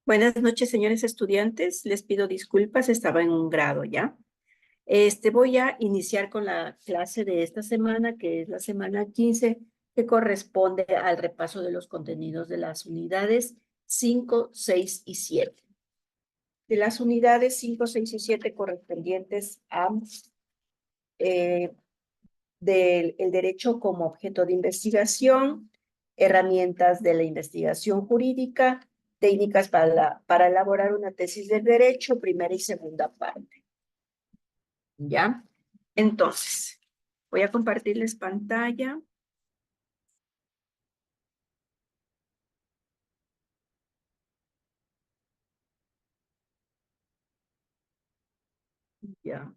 Buenas noches, señores estudiantes. Les pido disculpas, estaba en un grado ya. Voy a iniciar con la clase de esta semana, que es la semana 15, que corresponde al repaso de los contenidos de las unidades 5, 6 y 7. De las unidades 5, 6 y 7 correspondientes a eh, del el derecho como objeto de investigación, herramientas de la investigación jurídica, técnicas para elaborar una tesis del derecho, primera y segunda parte. ¿Ya? Entonces, voy a compartirles pantalla. Ya.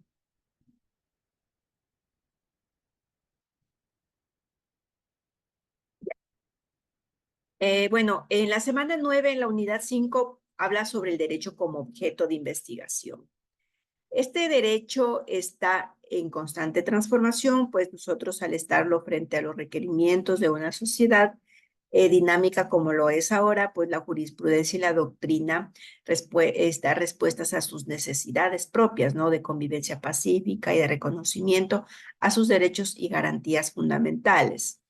Bueno, en la semana 9, en la unidad 5, habla sobre el derecho como objeto de investigación. Este derecho está en constante transformación, pues nosotros al estarlo frente a los requerimientos de una sociedad dinámica como lo es ahora, pues la jurisprudencia y la doctrina da respuestas a sus necesidades propias, ¿no? De convivencia pacífica y de reconocimiento a sus derechos y garantías fundamentales.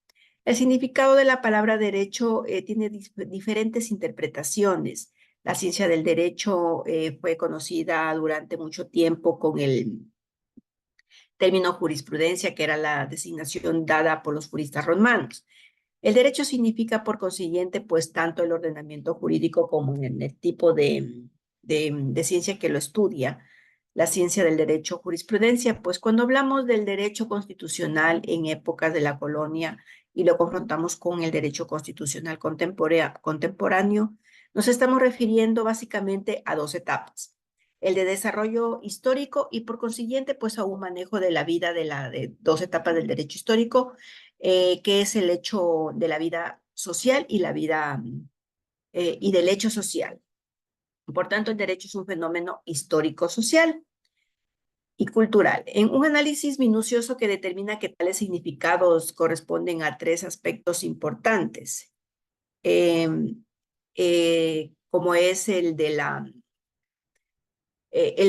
El significado de la palabra derecho tiene diferentes interpretaciones. La ciencia del derecho fue conocida durante mucho tiempo con el término jurisprudencia, que era la designación dada por los juristas romanos. El derecho significa, por consiguiente, pues tanto el ordenamiento jurídico como en el tipo de ciencia que lo estudia, la ciencia del derecho jurisprudencia. Pues cuando hablamos del derecho constitucional en épocas de la colonia y lo confrontamos con el derecho constitucional contemporáneo, nos estamos refiriendo básicamente a dos etapas. El de desarrollo histórico y por consiguiente pues a un manejo de la vida de dos etapas del derecho histórico, que es el hecho de la vida social y la vida y del hecho social. Por tanto, el derecho es un fenómeno histórico-social y cultural. En un análisis minucioso que determina que tales significados corresponden a tres aspectos importantes, como es el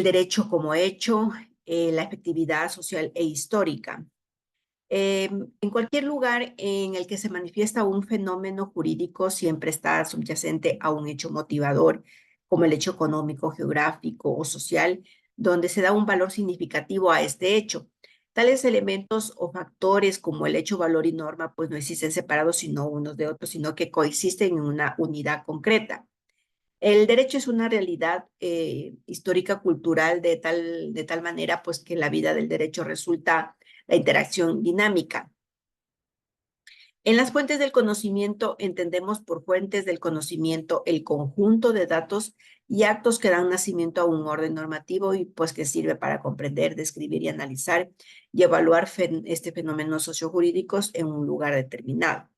derecho como hecho, la efectividad social e histórica. En cualquier lugar en el que se manifiesta un fenómeno jurídico siempre está subyacente a un hecho motivador, como el hecho económico, geográfico o social, donde se da un valor significativo a este hecho. Tales elementos o factores como el hecho, valor y norma, pues no existen separados sino unos de otros, sino que coexisten en una unidad concreta. El derecho es una realidad histórica, cultural, de tal manera pues que la vida del derecho resulta la interacción dinámica. En las fuentes del conocimiento entendemos por fuentes del conocimiento el conjunto de datos y actos que dan nacimiento a un orden normativo y pues que sirve para comprender, describir y analizar y evaluar este fenómenos sociojurídicos en un lugar determinado.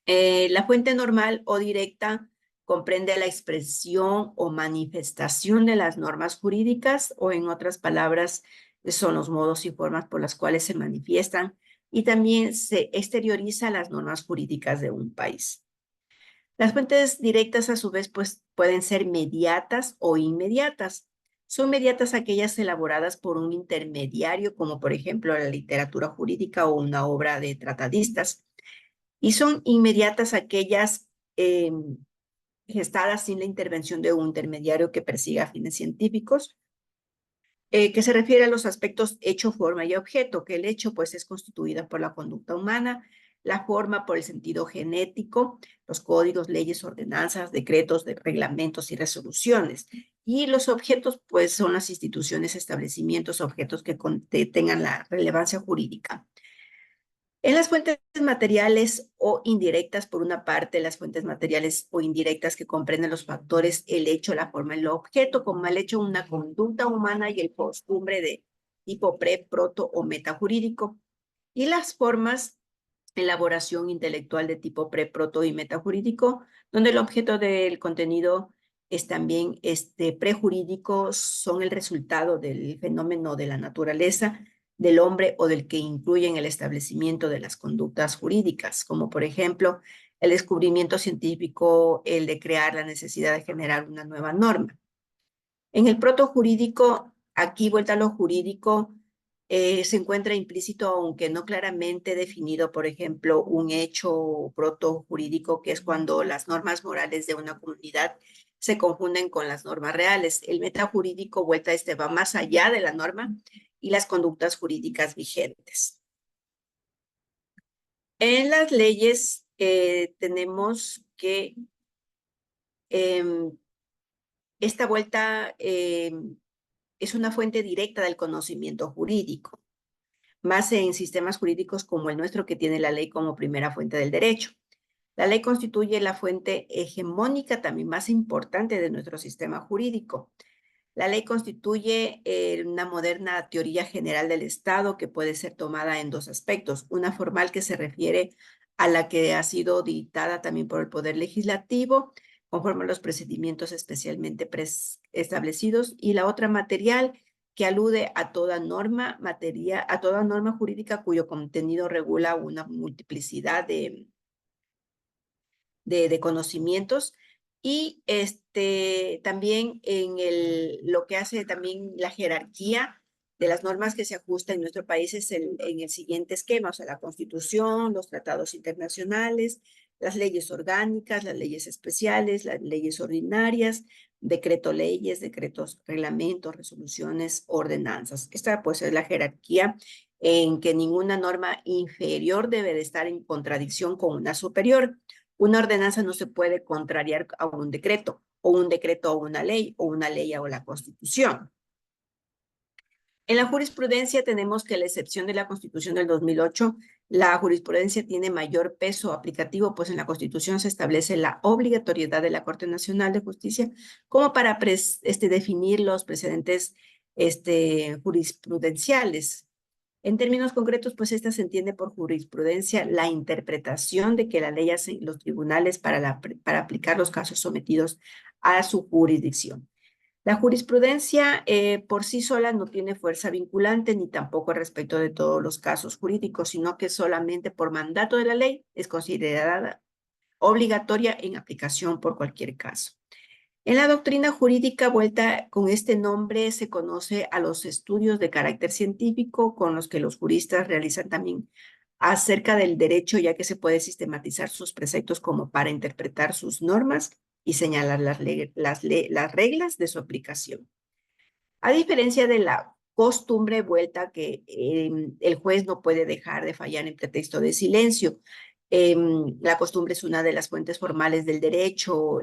La fuente normal o directa comprende la expresión o manifestación de las normas jurídicas o en otras palabras son los modos y formas por las cuales se manifiestan y también se exterioriza las normas jurídicas de un país. Las fuentes directas a su vez pues pueden ser mediatas o inmediatas. Son mediatas aquellas elaboradas por un intermediario como por ejemplo la literatura jurídica o una obra de tratadistas y son inmediatas aquellas gestadas sin la intervención de un intermediario que persiga fines científicos, que se refiere a los aspectos hecho, forma y objeto, que el hecho pues es constituida por la conducta humana, la forma por el sentido genético, los códigos, leyes, ordenanzas, decretos, reglamentos y resoluciones. Y los objetos pues son las instituciones, establecimientos, objetos que tengan la relevancia jurídica. En las fuentes materiales o indirectas, por una parte, las fuentes materiales o indirectas que comprenden los factores, el hecho, la forma, el objeto, como el hecho, una conducta humana y el costumbre de tipo pre, proto o metajurídico. Y las formas, elaboración intelectual de tipo pre, proto y metajurídico, donde el objeto del contenido es también prejurídico, son el resultado del fenómeno de la naturaleza del hombre o del que incluyen el establecimiento de las conductas jurídicas, como por ejemplo el descubrimiento científico, el de crear la necesidad de generar una nueva norma. En el protojurídico, aquí vuelta a lo jurídico, se encuentra implícito, aunque no claramente definido, por ejemplo, un hecho protojurídico, que es cuando las normas morales de una comunidad se confunden con las normas reales. El metajurídico, vuelta a va más allá de la norma y las conductas jurídicas vigentes. En las leyes tenemos que esta vuelta es una fuente directa del conocimiento jurídico, más en sistemas jurídicos como el nuestro, que tiene la ley como primera fuente del derecho. La ley constituye la fuente hegemónica también más importante de nuestro sistema jurídico. La ley constituye una moderna teoría general del Estado que puede ser tomada en dos aspectos. Una formal, que se refiere a la que ha sido dictada también por el Poder Legislativo, conforme a los procedimientos especialmente establecidos, y la otra material, que alude a toda norma jurídica cuyo contenido regula una multiplicidad de conocimientos. Y también lo que hace también la jerarquía de las normas que se ajustan en nuestro país es en el siguiente esquema: o sea, la Constitución, los tratados internacionales, las leyes orgánicas, las leyes especiales, las leyes ordinarias, decreto leyes, decretos, reglamentos, resoluciones, ordenanzas. Esta pues es la jerarquía en que ninguna norma inferior debe de estar en contradicción con una superior. Una ordenanza no se puede contrariar a un decreto, o un decreto a una ley, o una ley a la Constitución. En la jurisprudencia tenemos que, a la excepción de la Constitución del 2008, la jurisprudencia tiene mayor peso aplicativo, pues en la Constitución se establece la obligatoriedad de la Corte Nacional de Justicia como para definir los precedentes jurisprudenciales. En términos concretos, pues esta se entiende por jurisprudencia la interpretación de que la ley hace los tribunales para aplicar los casos sometidos a su jurisdicción. La jurisprudencia por sí sola no tiene fuerza vinculante, ni tampoco respecto de todos los casos jurídicos, sino que solamente por mandato de la ley es considerada obligatoria en aplicación por cualquier caso. En la doctrina jurídica, vuelta con este nombre, se conoce a los estudios de carácter científico con los que los juristas realizan también acerca del derecho, ya que se puede sistematizar sus preceptos como para interpretar sus normas y señalar las reglas de su aplicación. A diferencia de la costumbre, vuelta, que el juez no puede dejar de fallar en pretexto de silencio. La costumbre es una de las fuentes formales del derecho,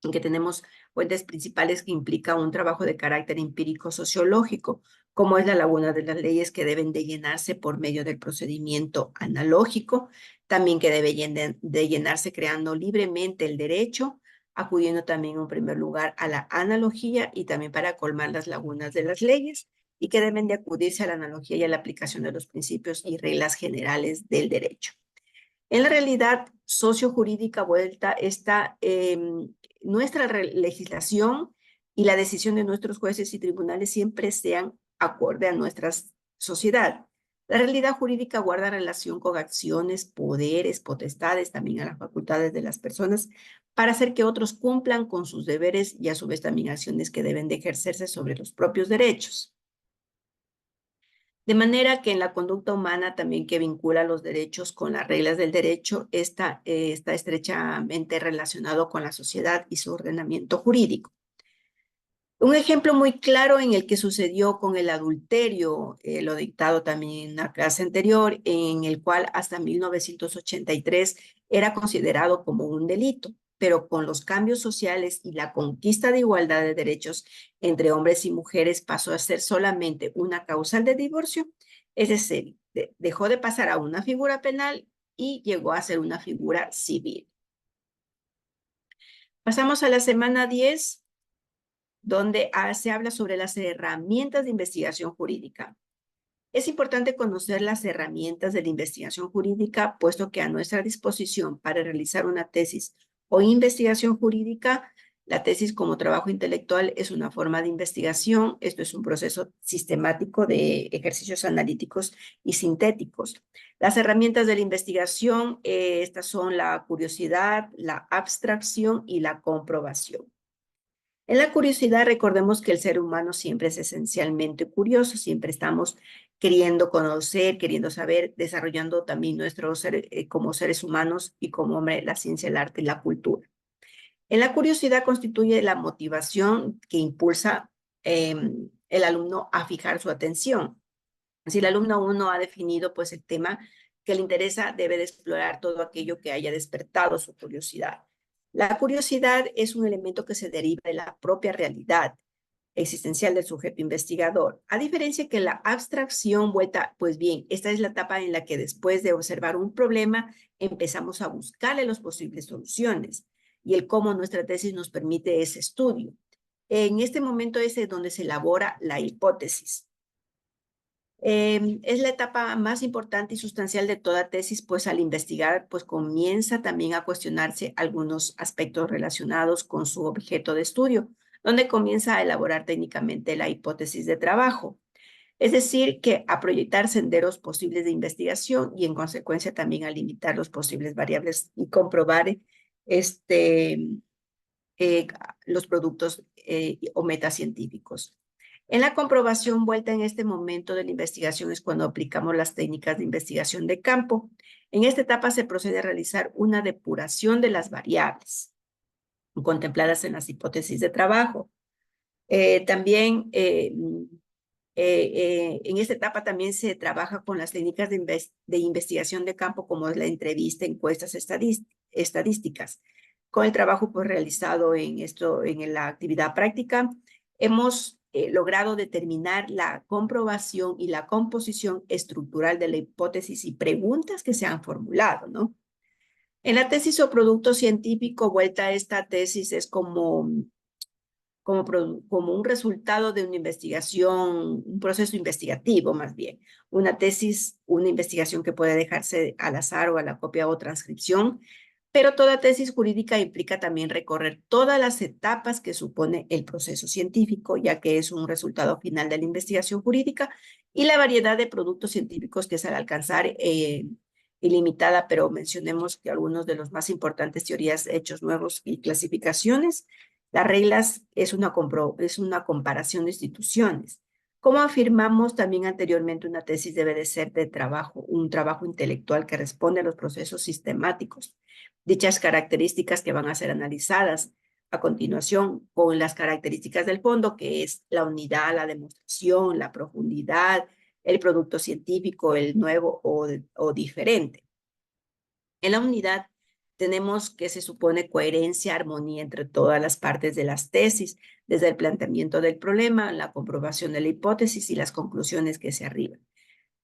en que tenemos fuentes principales que implican un trabajo de carácter empírico sociológico, como es la laguna de las leyes, que deben de llenarse por medio del procedimiento analógico, también que debe de llenarse creando libremente el derecho, acudiendo también en primer lugar a la analogía, y también para colmar las lagunas de las leyes, y que deben de acudirse a la analogía y a la aplicación de los principios y reglas generales del derecho. En la realidad sociojurídica, vuelta, está nuestra legislación y la decisión de nuestros jueces y tribunales siempre sean acorde a nuestra sociedad. La realidad jurídica guarda relación con acciones, poderes, potestades, también a las facultades de las personas, para hacer que otros cumplan con sus deberes, y a su vez también acciones que deben de ejercerse sobre los propios derechos. De manera que en la conducta humana también, que vincula los derechos con las reglas del derecho, está estrechamente relacionado con la sociedad y su ordenamiento jurídico. Un ejemplo muy claro en el que sucedió con el adulterio, lo dictado también en la clase anterior, en el cual hasta 1983 era considerado como un delito, pero con los cambios sociales y la conquista de igualdad de derechos entre hombres y mujeres pasó a ser solamente una causal de divorcio, es decir, dejó de pasar a una figura penal y llegó a ser una figura civil. Pasamos a la semana 10, donde se habla sobre las herramientas de investigación jurídica. Es importante conocer las herramientas de la investigación jurídica, puesto que a nuestra disposición para realizar una tesis o investigación jurídica La tesis como trabajo intelectual es una forma de investigación. Esto es un proceso sistemático de ejercicios analíticos y sintéticos. Las herramientas de la investigación, estas son la curiosidad, la abstracción y la comprobación. En la curiosidad, recordemos que el ser humano siempre es esencialmente curioso, siempre estamos queriendo conocer, queriendo saber, desarrollando también nuestro ser como seres humanos y como hombre, la ciencia, el arte y la cultura. En la curiosidad constituye la motivación que impulsa el alumno a fijar su atención. Si el alumno aún no ha definido pues el tema que le interesa, debe de explorar todo aquello que haya despertado su curiosidad. La curiosidad es un elemento que se deriva de la propia realidad existencial del sujeto investigador, a diferencia que la abstracción vuelta, pues bien, esta es la etapa en la que después de observar un problema empezamos a buscarle las posibles soluciones y el cómo nuestra tesis nos permite ese estudio. En este momento es donde se elabora la hipótesis. Es la etapa más importante y sustancial de toda tesis, pues al investigar, pues comienza también a cuestionarse algunos aspectos relacionados con su objeto de estudio, donde comienza a elaborar técnicamente la hipótesis de trabajo. Es decir, que a proyectar senderos posibles de investigación y en consecuencia también a limitar los posibles variables y comprobar este, eh, los productos o metacientíficos. En la comprobación vuelta en este momento de la investigación es cuando aplicamos las técnicas de investigación de campo. En esta etapa se procede a realizar una depuración de las variables contempladas en las hipótesis de trabajo. También en esta etapa también se trabaja con las técnicas de investigación de campo como es la entrevista, encuestas estadísticas. Con el trabajo pues, realizado en la actividad práctica, hemos logrado determinar la comprobación y la composición estructural de la hipótesis y preguntas que se han formulado, ¿no? En la tesis o producto científico, vuelta a esta tesis es como un resultado de una investigación, un proceso investigativo más bien. Una tesis, una investigación que puede dejarse al azar o a la copia o transcripción, pero toda tesis jurídica implica también recorrer todas las etapas que supone el proceso científico, ya que es un resultado final de la investigación jurídica y la variedad de productos científicos que es al alcanzar ilimitada, pero mencionemos que algunos de los más importantes teorías, hechos nuevos y clasificaciones. Las reglas es una comparación de instituciones. Como afirmamos también anteriormente, una tesis debe de ser de trabajo, un trabajo intelectual que responde a los procesos sistemáticos. Dichas características que van a ser analizadas a continuación con las características del fondo, que es la unidad, la demostración, la profundidad, el producto científico, el nuevo o diferente. En la unidad tenemos que se supone coherencia, armonía entre todas las partes de las tesis, desde el planteamiento del problema, la comprobación de la hipótesis y las conclusiones que se arriban.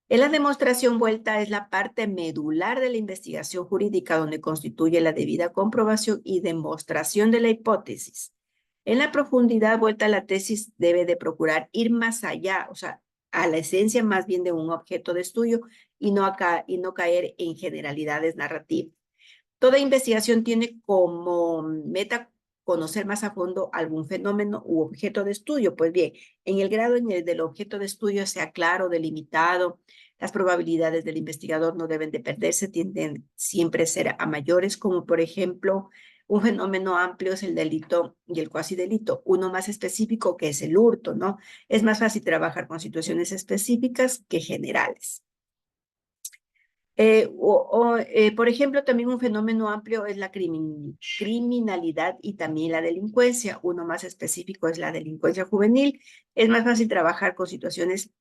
En la demostración vuelta es la parte medular de la investigación jurídica donde constituye la debida comprobación y demostración de la hipótesis. En la profundidad vuelta la tesis debe de procurar ir más allá, o sea, a la esencia más bien de un objeto de estudio y no caer en generalidades narrativas. Toda investigación tiene como meta conocer más a fondo algún fenómeno u objeto de estudio. Pues bien, en el grado en el del objeto de estudio sea claro, delimitado, las probabilidades del investigador no deben de perderse, tienden siempre a ser a mayores, como por ejemplo, un fenómeno amplio es el delito y el cuasi delito, uno más específico que es el hurto, ¿no? Es más fácil trabajar con situaciones específicas que generales. Por ejemplo, también un fenómeno amplio es la criminalidad y también la delincuencia. Uno más específico es la delincuencia juvenil. Es más fácil trabajar con situaciones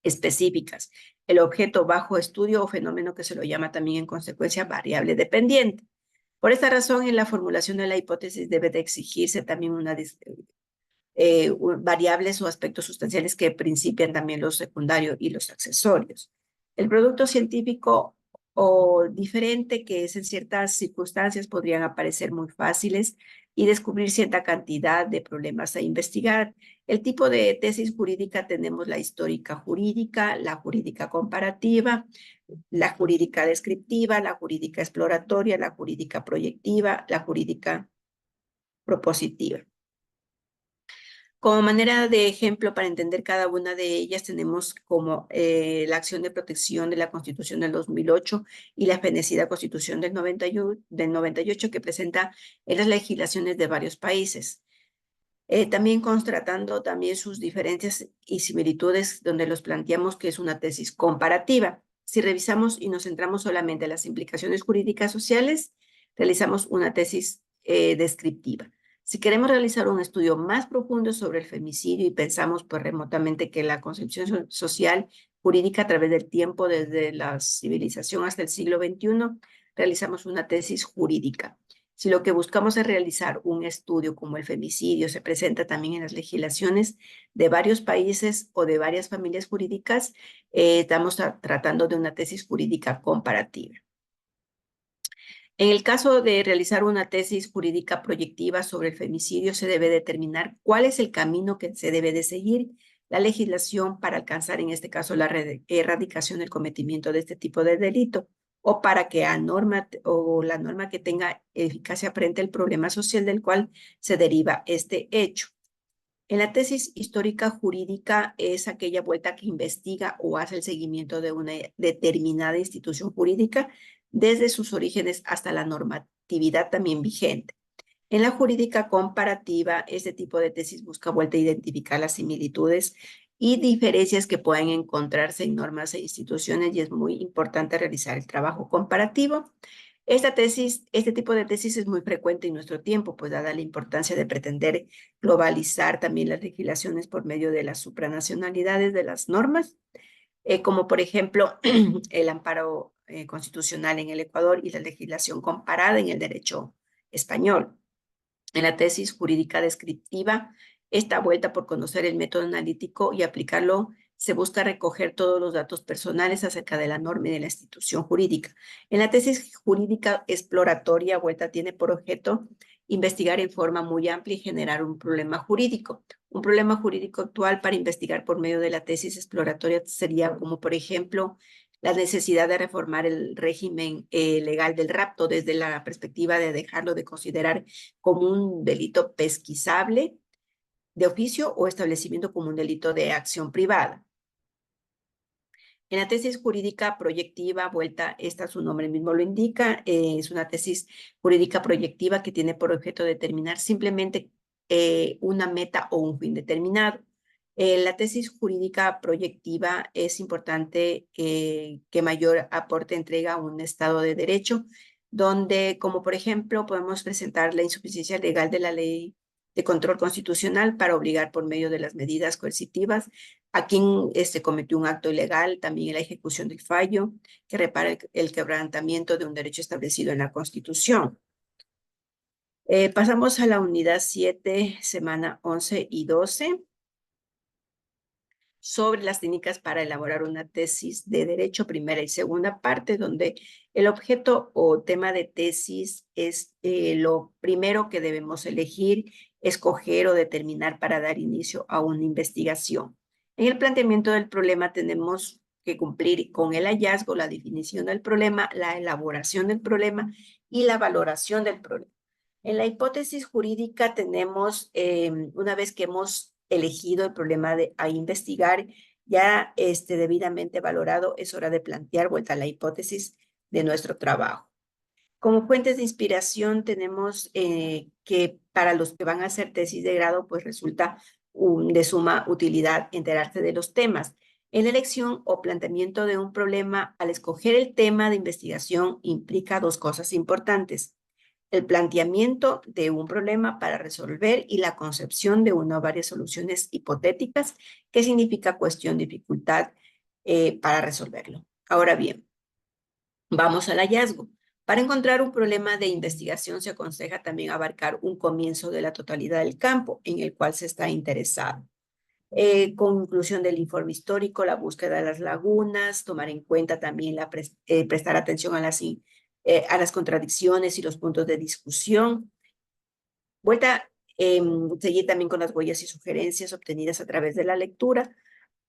específicas. El objeto bajo estudio o fenómeno que se lo llama también en consecuencia variable dependiente. Por esta razón, en la formulación de la hipótesis debe de exigirse también variables o aspectos sustanciales que principian también los secundarios y los accesorios. El producto científico o diferente que es en ciertas circunstancias podrían aparecer muy fáciles y descubrir cierta cantidad de problemas a investigar. El tipo de tesis jurídica tenemos la histórica jurídica, la jurídica comparativa, la jurídica descriptiva, la jurídica exploratoria, la jurídica proyectiva, la jurídica propositiva. Como manera de ejemplo para entender cada una de ellas, tenemos como la acción de protección de la Constitución del 2008 y la fenecida Constitución del 98 que presenta en las legislaciones de varios países. También constatando también sus diferencias y similitudes, donde los planteamos que es una tesis comparativa. Si revisamos y nos centramos solamente en las implicaciones jurídicas sociales, realizamos una tesis descriptiva. Si queremos realizar un estudio más profundo sobre el femicidio y pensamos pues remotamente que la concepción social jurídica a través del tiempo, desde la civilización hasta el siglo XXI, realizamos una tesis jurídica. Si lo que buscamos es realizar un estudio como el femicidio se presenta también en las legislaciones de varios países o de varias familias jurídicas, estamos tratando de una tesis jurídica comparativa. En el caso de realizar una tesis jurídica proyectiva sobre el femicidio, se debe determinar cuál es el camino que se debe de seguir la legislación para alcanzar, en este caso, la erradicación del cometimiento de este tipo de delito, o para que la norma que tenga eficacia frente al problema social del cual se deriva este hecho. En la tesis histórica jurídica es aquella vuelta que investiga o hace el seguimiento de una determinada institución jurídica desde sus orígenes hasta la normatividad también vigente. En la jurídica comparativa, este tipo de tesis busca vuelta a identificar las similitudes y diferencias que pueden encontrarse en normas e instituciones y es muy importante realizar el trabajo comparativo. Este tipo de tesis es muy frecuente en nuestro tiempo, pues dada la importancia de pretender globalizar también las legislaciones por medio de las supranacionalidades de las normas, como por ejemplo el amparo constitucional en el Ecuador y la legislación comparada en el derecho español. En la tesis jurídica descriptiva, esta vuelta por conocer el método analítico y aplicarlo, se busca recoger todos los datos personales acerca de la norma y de la institución jurídica. En la tesis jurídica exploratoria, vuelta tiene por objeto investigar en forma muy amplia y generar un problema jurídico. Un problema jurídico actual para investigar por medio de la tesis exploratoria sería como, por ejemplo, la necesidad de reformar el régimen legal del rapto desde la perspectiva de dejarlo de considerar como un delito pesquisable de oficio o establecimiento como un delito de acción privada. En la tesis jurídica proyectiva, vuelta, esta su nombre mismo lo indica, es una tesis jurídica proyectiva que tiene por objeto determinar simplemente una meta o un fin determinado. La tesis jurídica proyectiva es importante que mayor aporte entrega a un Estado de Derecho, donde, como por ejemplo, podemos presentar la insuficiencia legal de la ley de control constitucional para obligar por medio de las medidas coercitivas a quien cometió un acto ilegal, también la ejecución del fallo que repara el quebrantamiento de un derecho establecido en la Constitución. Pasamos a la unidad 7, semana 11 y 12, sobre las técnicas para elaborar una tesis de derecho, primera y segunda parte, donde el objeto o tema de tesis es lo primero que debemos elegir, escoger o determinar para dar inicio a una investigación. En el planteamiento del problema tenemos que cumplir con el hallazgo, la definición del problema, la elaboración del problema y la valoración del problema. En la hipótesis jurídica tenemos, una vez que hemos elegido el problema a investigar, ya debidamente valorado, es hora de plantear vuelta a la hipótesis de nuestro trabajo. Como fuentes de inspiración tenemos que para los que van a hacer tesis de grado, pues resulta de suma utilidad enterarse de los temas. En la elección o planteamiento de un problema, al escoger el tema de investigación, implica dos cosas importantes: el planteamiento de un problema para resolver y la concepción de una o varias soluciones hipotéticas, que significa cuestión, dificultad para resolverlo. Ahora bien, vamos al hallazgo. Para encontrar un problema de investigación se aconseja también abarcar un comienzo de la totalidad del campo en el cual se está interesado. Conclusión del informe histórico, la búsqueda de las lagunas, tomar en cuenta también prestar atención a las contradicciones y los puntos de discusión. Vuelta, seguir también con las huellas y sugerencias obtenidas a través de la lectura.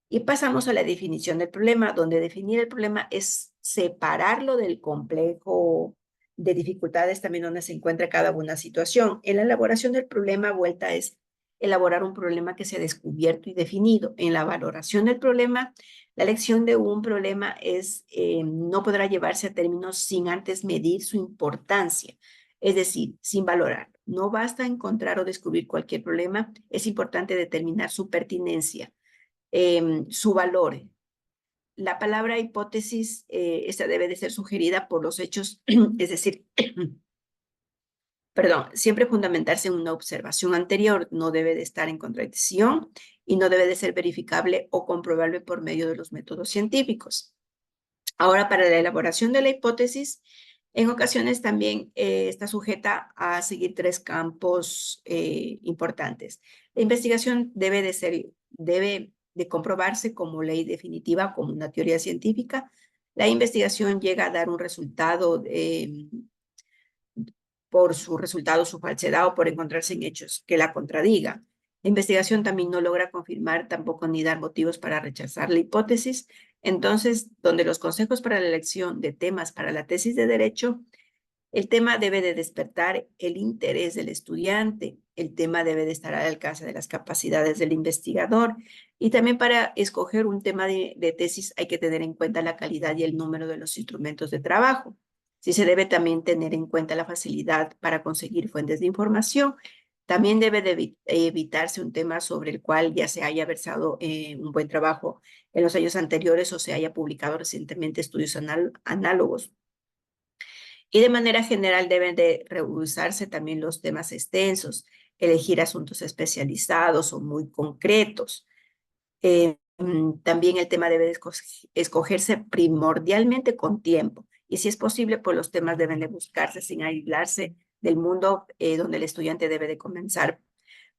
Y pasamos a la definición del problema, donde definir el problema es separarlo del complejo de dificultades también donde se encuentra cada una situación. En la elaboración del problema, vuelta es elaborar un problema que sea descubierto y definido. En la valoración del problema, la elección de un problema no podrá llevarse a término sin antes medir su importancia, es decir, sin valorar. No basta encontrar o descubrir cualquier problema, es importante determinar su pertinencia, su valor. La palabra hipótesis, esta debe de ser sugerida por los hechos, es decir, perdón, siempre fundamentarse en una observación anterior, no debe de estar en contradicción y no debe de ser verificable o comprobable por medio de los métodos científicos. Ahora, para la elaboración de la hipótesis, en ocasiones también está sujeta a seguir tres campos importantes. La investigación debe de comprobarse como ley definitiva, como una teoría científica. La investigación llega a dar un resultado por su resultado, su falsedad o por encontrarse en hechos que la contradigan. La investigación también no logra confirmar tampoco ni dar motivos para rechazar la hipótesis. Entonces, donde los consejos para la elección de temas para la tesis de derecho, el tema debe de despertar el interés del estudiante, el tema debe de estar al alcance de las capacidades del investigador y también para escoger un tema de tesis hay que tener en cuenta la calidad y el número de los instrumentos de trabajo. Sí se debe también tener en cuenta la facilidad para conseguir fuentes de información. También debe de evitarse un tema sobre el cual ya se haya versado un buen trabajo en los años anteriores o se haya publicado recientemente estudios análogos. Y de manera general deben de rehusarse también los temas extensos, elegir asuntos especializados o muy concretos. También el tema debe de escogerse primordialmente con tiempo. Y si es posible, pues los temas deben de buscarse sin aislarse del mundo donde el estudiante debe de comenzar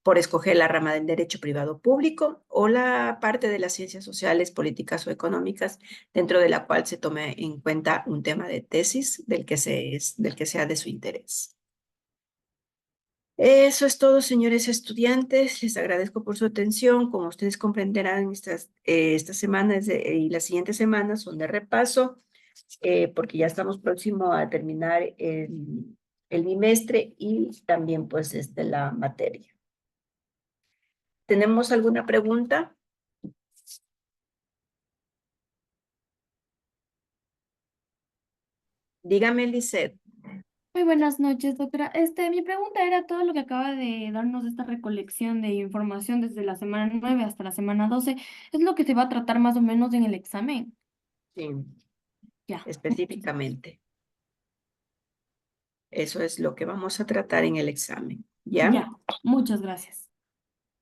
por escoger la rama del derecho privado público o la parte de las ciencias sociales, políticas o económicas, dentro de la cual se tome en cuenta un tema de tesis del que sea de su interés. Eso es todo, señores estudiantes. Les agradezco por su atención. Como ustedes comprenderán, estas semanas y las siguientes semanas son de repaso, porque ya estamos próximos a terminar el bimestre y también pues la materia. ¿Tenemos alguna pregunta? Dígame, Lisette. Muy buenas noches, doctora. Mi pregunta era todo lo que acaba de darnos esta recolección de información desde la semana 9 hasta la semana 12. ¿Es lo que se va a tratar más o menos en el examen? Sí, Ya, específicamente. Eso es lo que vamos a tratar en el examen. ¿Ya? ya, muchas gracias.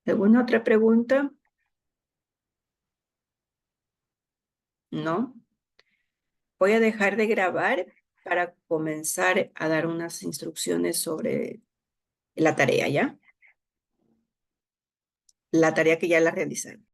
¿Alguna otra pregunta? ¿No? Voy a dejar de grabar para comenzar a dar unas instrucciones sobre la tarea, ¿ya? La tarea que ya la realizaron.